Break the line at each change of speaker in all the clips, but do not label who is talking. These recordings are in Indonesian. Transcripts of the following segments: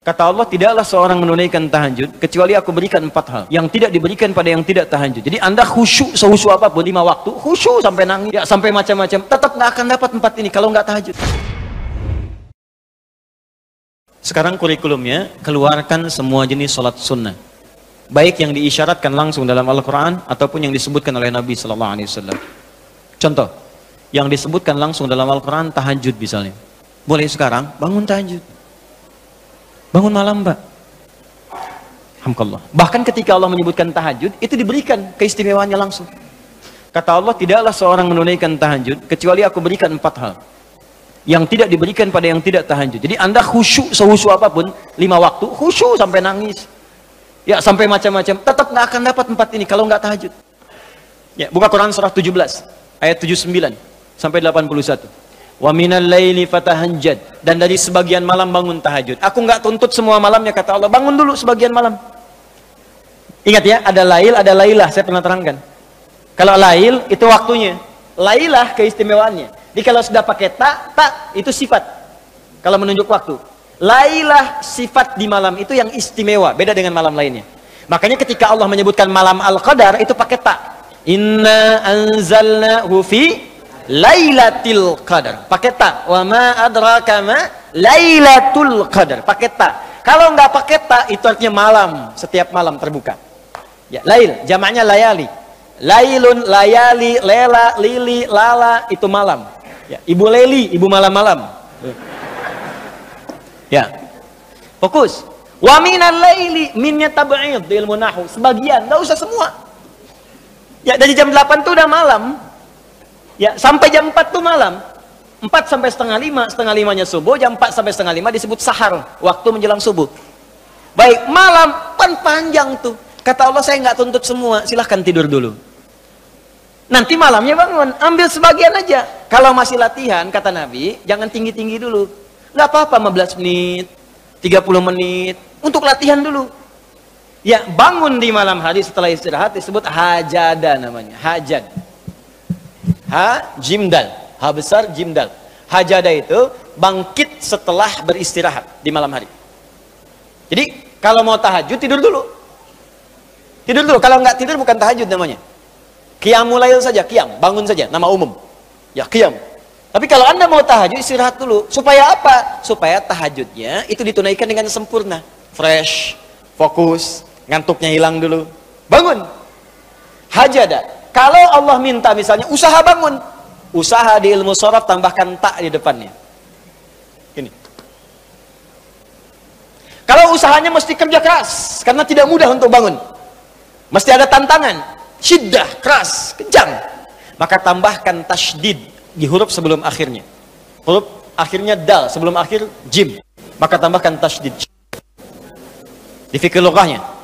Kata Allah, tidaklah seorang menunaikan tahajud kecuali aku berikan 4 hal yang tidak diberikan pada yang tidak tahajud. Jadi Anda khusyuk sehusyuk apapun 5 waktu, khusyuk sampai nangis, ya, sampai macam-macam, tetap nggak akan dapat 4 ini kalau nggak tahajud. Sekarang kurikulumnya, keluarkan semua jenis sholat sunnah, baik yang diisyaratkan langsung dalam Al-Quran ataupun yang disebutkan oleh Nabi SAW. Contoh, yang disebutkan langsung dalam Al-Quran, tahajud misalnya. Boleh sekarang bangun tahajud. Bangun malam, Mbak. Alhamdulillah. Bahkan ketika Allah menyebutkan tahajud, itu diberikan keistimewaannya langsung. Kata Allah, tidaklah seorang menunaikan tahajud kecuali aku berikan 4 hal yang tidak diberikan pada yang tidak tahajud. Jadi Anda khusyuk sehusyuk apapun 5 waktu, khusyuk sampai nangis, ya, sampai macam-macam, tetap nggak akan dapat 4 ini kalau nggak tahajud. Ya, buka Quran surah 17 ayat 79 sampai 81. Wa minal laili fatahajjad, dan dari sebagian malam bangun tahajud. Aku nggak tuntut semua malamnya, kata Allah, bangun dulu sebagian malam. Ingat ya, ada lail, ada lailah, saya pernah terangkan. Kalau lail itu waktunya, lailah keistimewaannya. Jadi kalau sudah pakai tak itu sifat. Kalau menunjuk waktu, lailah sifat di malam itu yang istimewa, beda dengan malam lainnya. Makanya ketika Allah menyebutkan malam Al-Qadar itu pakai tak. Inna anzalnahu fi Lailatul Qadar, pakai ta. Wa ma adraka ma Lailatul Qadar, pakai ta. Kalau nggak pakai ta, itu artinya malam, setiap malam terbuka. Ya, lail, jamaknya layali. Lailun, layali, lela, lili, lala, itu malam. Ya, ibu leli, ibu malam-malam. Ya, fokus. Wa minal laili, minnya tab'id di ilmu nahwu, sebagian, nggak usah semua. Ya, dari jam 8 tuh udah malam. Ya, sampai jam 4 tuh malam. 4 sampai setengah 5, setengah 5-nya subuh, jam 4 sampai setengah 5 disebut sahar, waktu menjelang subuh. Baik, malam panjang tuh. Kata Allah, saya nggak tuntut semua, silahkan tidur dulu. Nanti malamnya bangun, ambil sebagian aja. Kalau masih latihan, kata Nabi, jangan tinggi-tinggi dulu. Nggak apa-apa 15 menit, 30 menit, untuk latihan dulu. Ya, bangun di malam hari setelah istirahat disebut hajada namanya, hajad. Ha, jimdal, ha besar, jimdal. Hajada itu bangkit setelah beristirahat di malam hari. Jadi kalau mau tahajud, tidur dulu. Tidur dulu, kalau nggak tidur bukan tahajud namanya. Qiyamul lail saja, qiyam, bangun saja, nama umum. Ya, qiyam. Tapi kalau Anda mau tahajud, istirahat dulu. Supaya apa? Supaya tahajudnya itu ditunaikan dengan sempurna. Fresh, fokus, ngantuknya hilang dulu. Bangun. Hajada. Kalau Allah minta misalnya usaha bangun, usaha di ilmu sharaf tambahkan tak di depannya. Ini. Kalau usahanya mesti kerja keras karena tidak mudah untuk bangun, mesti ada tantangan, syiddah, keras, kencang, maka tambahkan tasydid di huruf sebelum akhirnya. Huruf akhirnya dal, sebelum akhir jim, maka tambahkan tasydid. Di fikih lughahnya,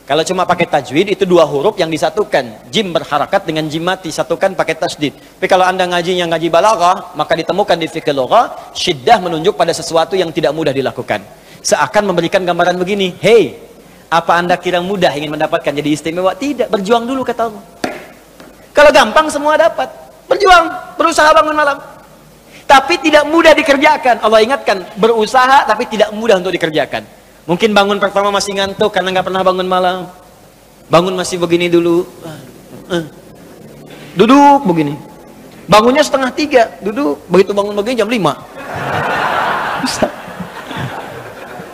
kalau cuma pakai tajwid itu 2 huruf yang disatukan, jim berharakat dengan jim mati, satukan pakai tasydid. Tapi kalau Anda ngaji yang ngaji balaghah, maka ditemukan di fikih lughah, syiddah menunjuk pada sesuatu yang tidak mudah dilakukan. Seakan memberikan gambaran begini, hey, apa Anda kira mudah ingin mendapatkan jadi istimewa? Tidak, berjuang dulu kata Allah. Kalau gampang semua dapat, berjuang, berusaha bangun malam. Tapi tidak mudah dikerjakan. Allah ingatkan, berusaha tapi tidak mudah untuk dikerjakan. Mungkin bangun pertama masih ngantuk karena nggak pernah bangun malam. Bangun masih begini dulu. Duduk begini. Bangunnya 2:30, duduk. Begitu bangun begini jam 5.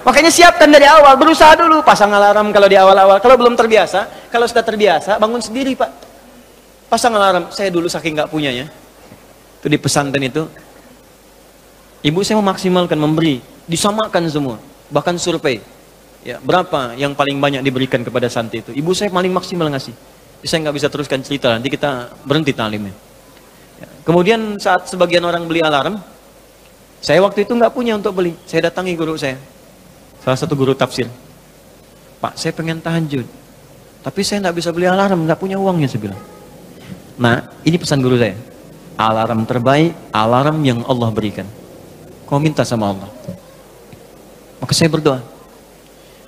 Makanya siapkan dari awal, berusaha dulu. Pasang alarm kalau di awal-awal. Kalau belum terbiasa, kalau sudah terbiasa, bangun sendiri Pak. Pasang alarm. Saya dulu saking nggak punyanya. Itu di pesantren itu. Ibu saya memaksimalkan, memberi. Disamakan semua. Bahkan survei, ya, berapa yang paling banyak diberikan kepada santri itu? Ibu saya paling maksimal ngasih. Saya nggak bisa teruskan cerita, nanti kita berhenti talimnya. Ya. Kemudian saat sebagian orang beli alarm, saya waktu itu nggak punya untuk beli. Saya datangi guru saya, salah satu guru tafsir. Pak, saya pengen tahajud, tapi saya nggak bisa beli alarm, nggak punya uangnya, saya bilang. Nah, ini pesan guru saya. Alarm terbaik, alarm yang Allah berikan. Kau minta sama Allah. Maka saya berdoa,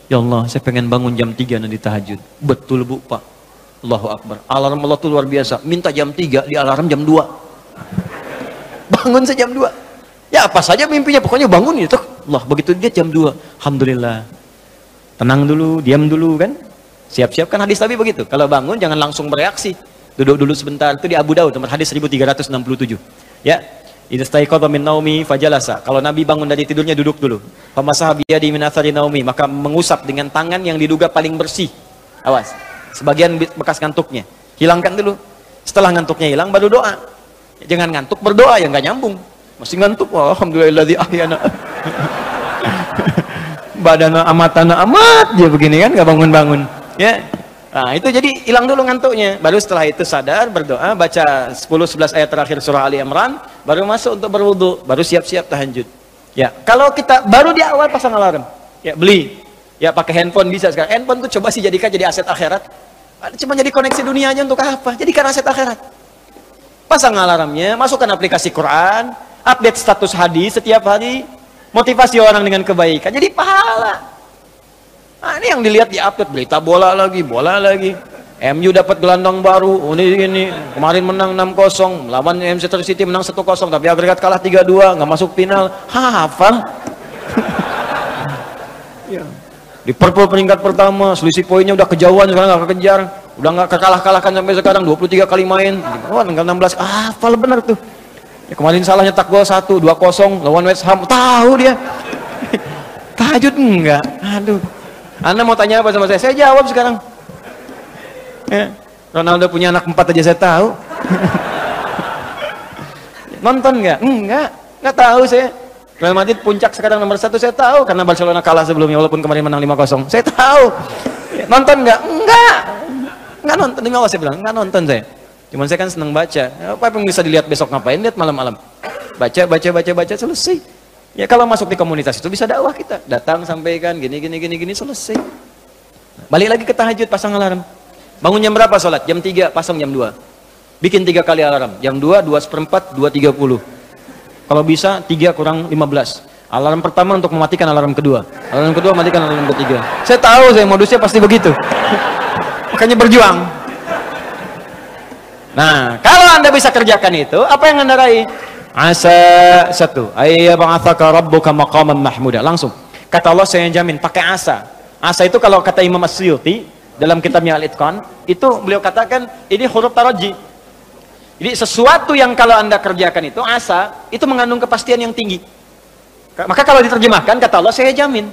ya Allah, saya pengen bangun jam 3 nanti tahajud. Betul Bu, Pak. Allahu Akbar. Alarm Allah itu luar biasa. Minta jam 3, di alarm jam 2. Bangun saya jam 2. Ya apa saja mimpinya, pokoknya bangun itu. Allah, begitu dia jam 2, alhamdulillah. Tenang dulu, diam dulu kan. Siap-siap kan hadis Nabi begitu. Kalau bangun jangan langsung bereaksi. Duduk dulu sebentar. Itu di Abu Daud nomor hadis 1367. Ya. Idza staiqadha min naumi fajalasa. Kalau Nabi bangun dari tidurnya duduk dulu. Famasaha biyadi min athari naumi, maka mengusap dengan tangan yang diduga paling bersih. Awas. Sebagian bekas ngantuknya. Hilangkan dulu. Setelah ngantuknya hilang baru doa. Jangan ngantuk berdoa ya nggak nyambung. Masih ngantuk. Wah, alhamdulillahilladzi ahyana. Badana amatana amat ya begini kan nggak bangun-bangun. Ya. Nah, itu jadi hilang dulu ngantuknya. Baru setelah itu sadar, berdoa, baca 10-11 ayat terakhir surah Ali Imran, baru masuk untuk berwudu, baru siap-siap tahajud. Ya, kalau kita baru di awal pasang alarm, ya beli. Ya pakai handphone bisa sekarang. Handphone tuh coba sih jadikan jadi aset akhirat. Cuma jadi koneksi dunia aja untuk apa? Jadikan aset akhirat. Pasang alarmnya, masukkan aplikasi Quran, update status hadis setiap hari, motivasi orang dengan kebaikan. Jadi pahala. Nah, ini yang dilihat di update berita bola lagi. MU dapat gelandang baru, ini kemarin menang 6-0, lawan Manchester City menang 1-0, tapi agregat kalah 3-2, nggak masuk final. Hafal. Ya. Liverpool peringkat pertama, selisih poinnya udah kejauhan, sekarang nggak kekejar, udah nggak kekalah-kalahkan sampai sekarang, 23 kali main. Wah, tinggal 16. Hafal benar tuh. Ya, kemarin salah nyetak gol 1-2-0 lawan West Ham, tahu dia. Tahajud enggak? Aduh. Anda mau tanya apa sama saya jawab sekarang. Ya, Ronaldo punya anak 4 aja saya tahu. Nonton nggak? Nggak tahu saya. Real Madrid puncak sekarang nomor 1 saya tahu karena Barcelona kalah sebelumnya walaupun kemarin menang 5-0. Saya tahu. Ya, nonton nggak? Nggak nonton. Demi Allah saya bilang nggak nonton saya. Cuman saya kan senang baca. Apa yang bisa dilihat besok ngapain? Lihat malam-malam. Baca selesai. Ya kalau masuk di komunitas itu bisa dakwah kita. Datang sampaikan gini selesai. Balik lagi ke tahajud, pasang alarm. Bangun jam berapa sholat? Jam 3, pasang jam 2. Bikin 3 kali alarm. Jam 2, 2:04, 2:30. Kalau bisa 3 kurang 15. Alarm pertama untuk mematikan alarm kedua. Alarm kedua matikan alarm ketiga. Saya tahu saya modusnya pasti begitu. Makanya berjuang. Nah, kalau Anda bisa kerjakan itu, apa yang Anda raih? Asa 1 ayyab'atsaka rabbuka maqaman mahmuda. Langsung kata Allah, saya jamin pakai asa. Asa itu kalau kata Imam As-Suyuti dalam kitabnya Al-Itqan, itu beliau katakan ini huruf taraji. Jadi sesuatu yang kalau Anda kerjakan itu asa, itu mengandung kepastian yang tinggi. Maka kalau diterjemahkan kata Allah, saya jamin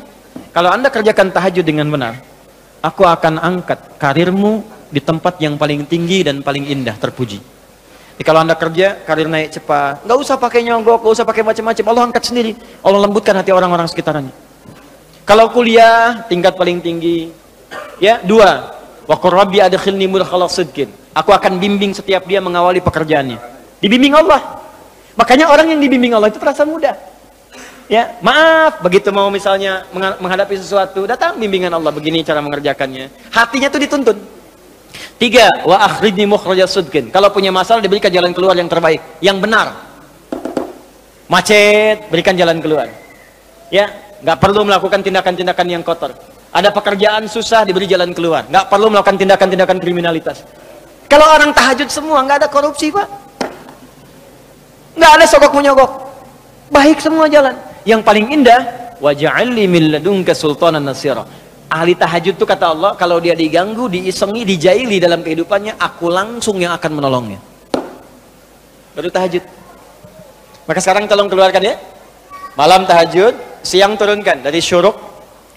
kalau Anda kerjakan tahajud dengan benar, aku akan angkat karirmu di tempat yang paling tinggi dan paling indah, terpuji. Jadi kalau Anda kerja, karir naik cepat, nggak usah pakai nyogok, nggak usah pakai macam-macam, Allah angkat sendiri. Allah lembutkan hati orang-orang sekitarnya. Kalau kuliah, tingkat paling tinggi. Ya, 2. Wa qur rabbi adkhilni mudkhala sidqin. Aku akan bimbing setiap dia mengawali pekerjaannya. Dibimbing Allah. Makanya orang yang dibimbing Allah itu terasa mudah. Ya, maaf, begitu mau misalnya menghadapi sesuatu, datang bimbingan Allah, begini cara mengerjakannya. Hatinya tuh dituntun. 3, wa akhrijni mukhraja sidqin. Kalau punya masalah diberikan jalan keluar yang terbaik, yang benar. Macet, berikan jalan keluar. Ya, nggak perlu melakukan tindakan-tindakan yang kotor. Ada pekerjaan susah, diberi jalan keluar. Nggak perlu melakukan tindakan-tindakan kriminalitas. Kalau orang tahajud semua, nggak ada korupsi, Pak. Nggak ada sogok menyogok. Baik semua jalan. Yang paling indah, wa ja'alni min ladunka sultanan nasira. Ahli tahajud itu kata Allah, kalau dia diganggu, diisengi, dijaili dalam kehidupannya, aku langsung yang akan menolongnya. Baru tahajud. Maka sekarang tolong keluarkan ya. Malam tahajud, siang turunkan dari syuruk,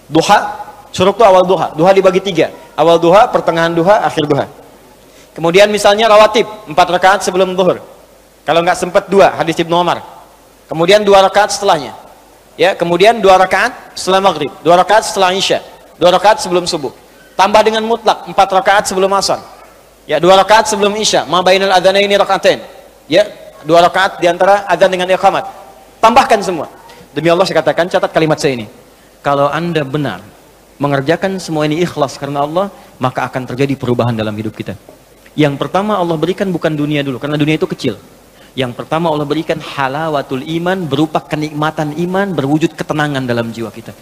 duha. Syuruk itu awal duha. Duha dibagi 3. Awal duha, pertengahan duha, akhir duha. Kemudian misalnya rawatib, 4 rakaat sebelum zuhur. Kalau nggak sempat 2, hadis Ibnu Umar. Kemudian 2 rakaat setelahnya. Ya, kemudian 2 rakaat setelah maghrib, 2 rakaat setelah isya. 2 rakaat sebelum subuh. Tambah dengan mutlak 4 rakaat sebelum asar. Ya, 2 rakaat sebelum isya. Ma bainal adzanaini rakaatain. Ya, 2 rakaat di antara adzan dengan iqamat. Tambahkan semua. Demi Allah saya katakan, catat kalimat saya ini. Kalau Anda benar mengerjakan semua ini ikhlas karena Allah, maka akan terjadi perubahan dalam hidup kita. Yang pertama Allah berikan bukan dunia dulu, karena dunia itu kecil. Yang pertama Allah berikan halawatul iman, berupa kenikmatan iman, berwujud ketenangan dalam jiwa kita.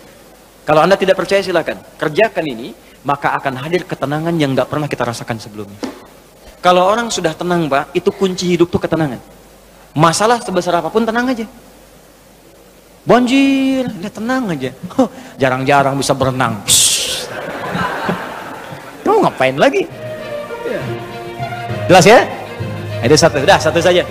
Kalau Anda tidak percaya silakan, kerjakan ini, maka akan hadir ketenangan yang nggak pernah kita rasakan sebelumnya. Kalau orang sudah tenang, Pak, itu kunci hidup tuh ketenangan. Masalah sebesar apapun tenang aja. Banjir, dia tenang aja. Jarang-jarang bisa berenang. Kamu ngapain lagi? Jelas ya? Ada satu, udah satu saja.